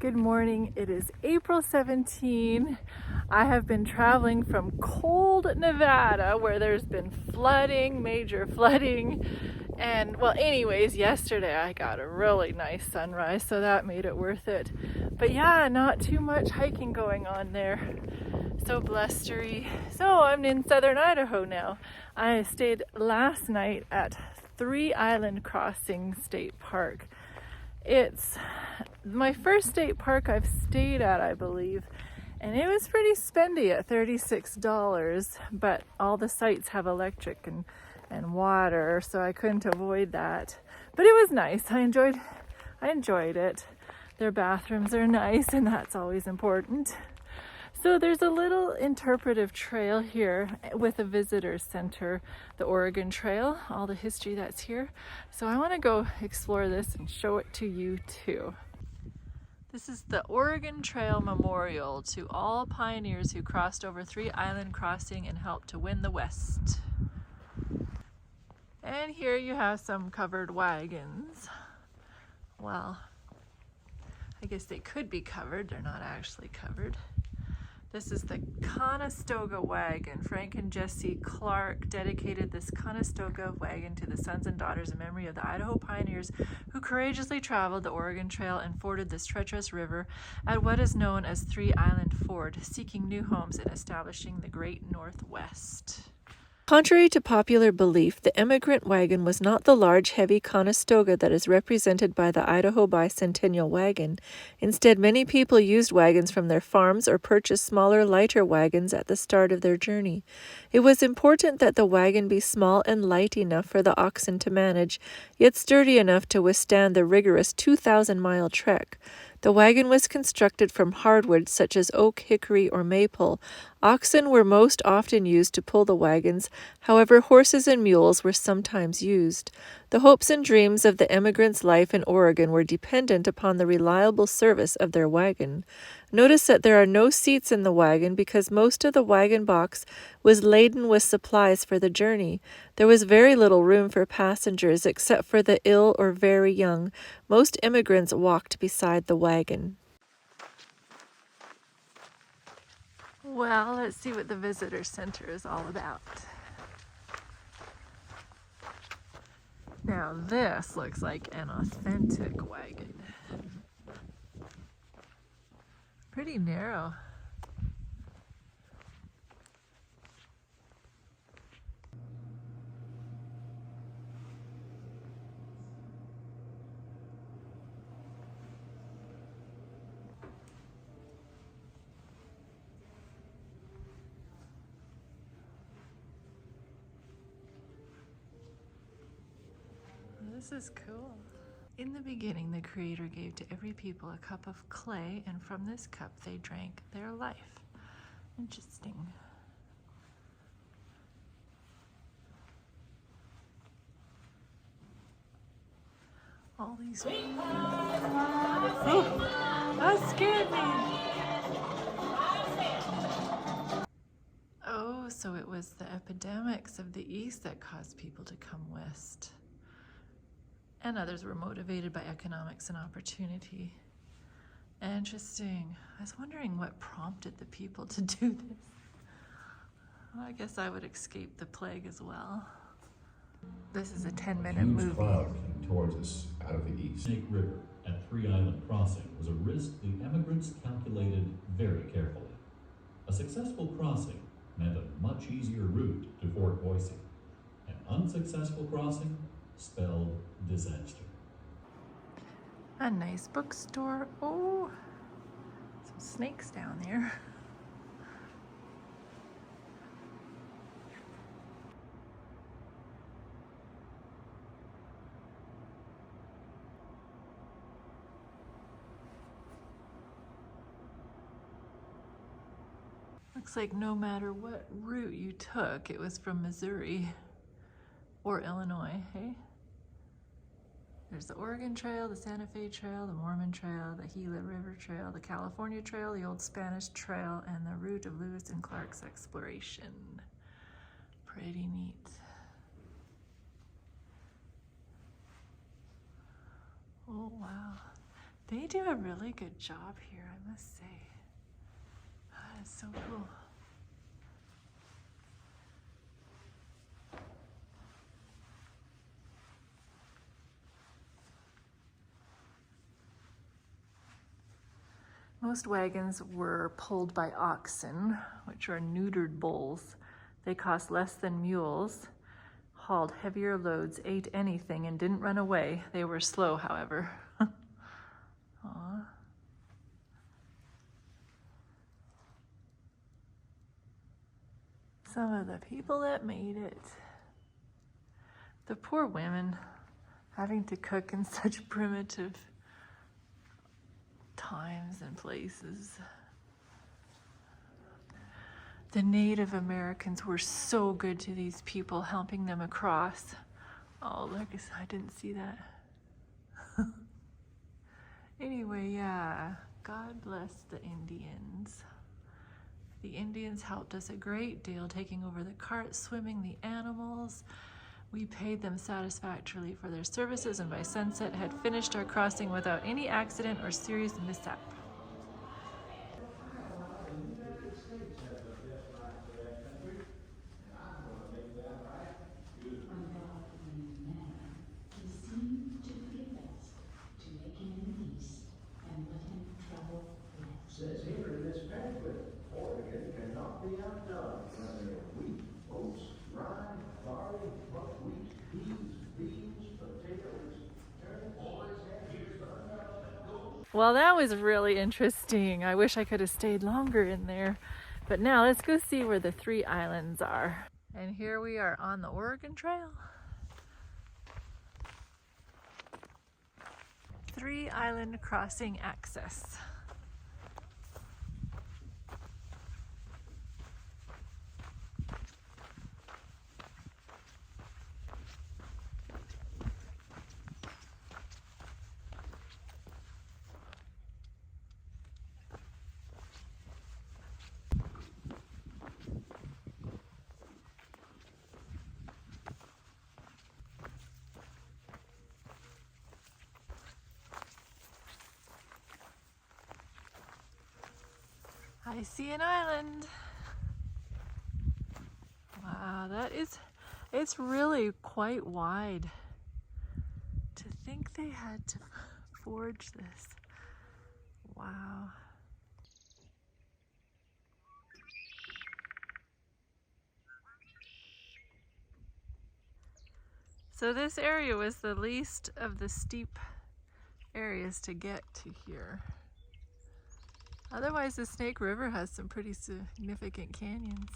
Good morning. It is April 17. I have been traveling from cold Nevada where there's been flooding, major flooding. And well, anyways, yesterday I got a really nice sunrise, so that made it worth it. But yeah, not too much hiking going on there. So blustery. So I'm in southern Idaho now. I stayed last night at 3 Island Crossing State Park. It's my first state park I've stayed at, I believe, and it was pretty spendy at $36, but all the sites have electric and water, so I couldn't avoid that. But it was nice. I enjoyed it. Their bathrooms are nice, and that's always important. So there's a little interpretive trail here with a visitor center, the Oregon Trail, all the history that's here. So I want to go explore this and show it to you too. This is the Oregon Trail Memorial to all pioneers who crossed over 3 Island Crossing and helped to win the West. And here you have some covered wagons. Well, I guess they could be covered, they're not actually covered. This is the Conestoga wagon. Frank and Jesse Clark dedicated this Conestoga wagon to the sons and daughters in memory of the Idaho pioneers who courageously traveled the Oregon Trail and forded this treacherous river at what is known as 3 Island Ford, seeking new homes and establishing the Great Northwest. Contrary to popular belief, the emigrant wagon was not the large, heavy Conestoga that is represented by the Idaho Bicentennial wagon. Instead, many people used wagons from their farms or purchased smaller, lighter wagons at the start of their journey. It was important that the wagon be small and light enough for the oxen to manage, yet sturdy enough to withstand the rigorous 2,000-mile trek. The wagon was constructed from hardwood such as oak, hickory, or maple. Oxen were most often used to pull the wagons, however horses and mules were sometimes used. The hopes and dreams of the emigrants' life in Oregon were dependent upon the reliable service of their wagon. Notice that there are no seats in the wagon because most of the wagon box was laden with supplies for the journey. There was very little room for passengers except for the ill or very young. Most immigrants walked beside the wagon. Well, let's see what the visitor center is all about. Now this looks like an authentic wagon. Pretty narrow. This is cool. In the beginning, the Creator gave to every people a cup of clay, and from this cup they drank their life. Interesting. All these... Oh, that scared me. Oh, so it was the epidemics of the East that caused people to come west. And others were motivated by economics and opportunity. Interesting. I was wondering what prompted the people to do this. Well, I guess I would escape the plague as well. This is a 10-minute movie. A huge cloud came towards us out of the east. Snake River at 3 Island Crossing was a risk the emigrants calculated very carefully. A successful crossing meant a much easier route to Fort Boise. An unsuccessful crossing spelled disaster. A nice bookstore. Oh, some snakes down there. Looks like no matter what route you took, it was from Missouri or Illinois, hey? There's the Oregon Trail, the Santa Fe Trail, the Mormon Trail, the Gila River Trail, the California Trail, the Old Spanish Trail, and the route of Lewis and Clark's exploration. Pretty neat. Oh, wow. They do a really good job here, I must say. That is so cool. Most wagons were pulled by oxen, which are neutered bulls. They cost less than mules, hauled heavier loads, ate anything, and didn't run away. They were slow, however. Aw. Some of the people that made it. The poor women having to cook in such primitive times and places. The Native Americans were so good to these people, helping them across. Oh, look, I didn't see that. Anyway, yeah, God bless the Indians. The Indians helped us a great deal, taking over the carts, swimming the animals. We paid them satisfactorily for their services, and by sunset had finished our crossing without any accident or serious mishap. Says here in this pamphlet, Oregon cannot be outdone when there are wheat, oats, rye, barley, buckwheat, peas, beans, potatoes, turnips, Well, that was really interesting. I wish I could have stayed longer in there. But now let's go see where the 3 islands are. And here we are on the Oregon Trail. 3 island crossing access. I see an island. Wow, it's really quite wide. To think they had to forge this. Wow. So this area was the least of the steep areas to get to here. Otherwise, the Snake River has some pretty significant canyons,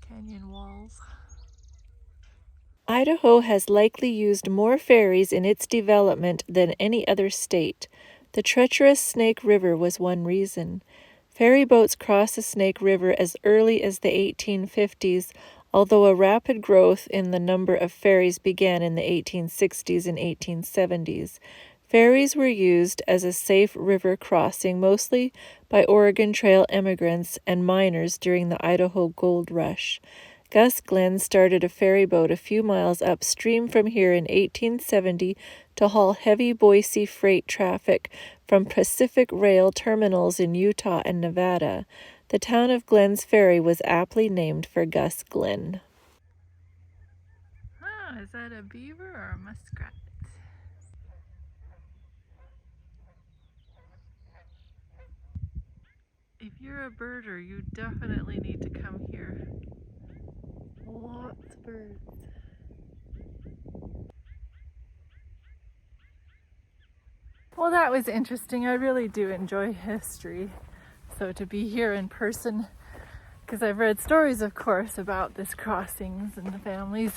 canyon walls. Idaho has likely used more ferries in its development than any other state. The treacherous Snake River was one reason. Ferry boats crossed the Snake River as early as the 1850s, although a rapid growth in the number of ferries began in the 1860s and 1870s. Ferries were used as a safe river crossing mostly by Oregon Trail immigrants and miners during the Idaho Gold Rush. Gus Glenn started a ferry boat a few miles upstream from here in 1870 to haul heavy Boise freight traffic from Pacific Rail terminals in Utah and Nevada. The town of Glenn's Ferry was aptly named for Gus Glenn. Oh, is that a beaver or a muskrat? If you're a birder, you definitely need to come here. Lots of birds. Well, that was interesting. I really do enjoy history. So to be here in person, because I've read stories, of course, about this crossings and the families.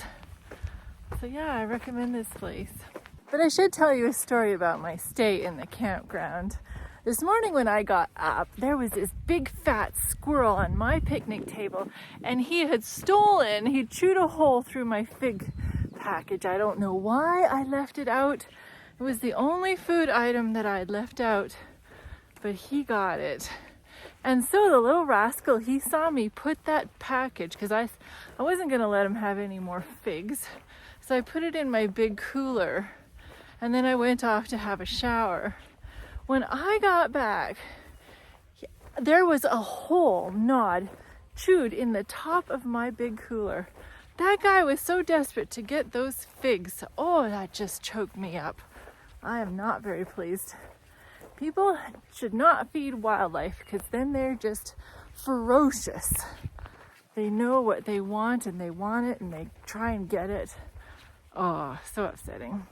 So yeah, I recommend this place. But I should tell you a story about my stay in the campground. This morning when I got up, there was this big fat squirrel on my picnic table, and he'd chewed a hole through my fig package. I don't know why I left it out. It was the only food item that I'd left out, but he got it. And so the little rascal, he saw me put that package, because I wasn't going to let him have any more figs. So I put it in my big cooler. And then I went off to have a shower. When I got back, there was a whole nod chewed in the top of my big cooler. That guy was so desperate to get those figs. Oh, that just choked me up. I am not very pleased. People should not feed wildlife because then they're just ferocious. They know what they want and they want it and they try and get it. Oh, so upsetting.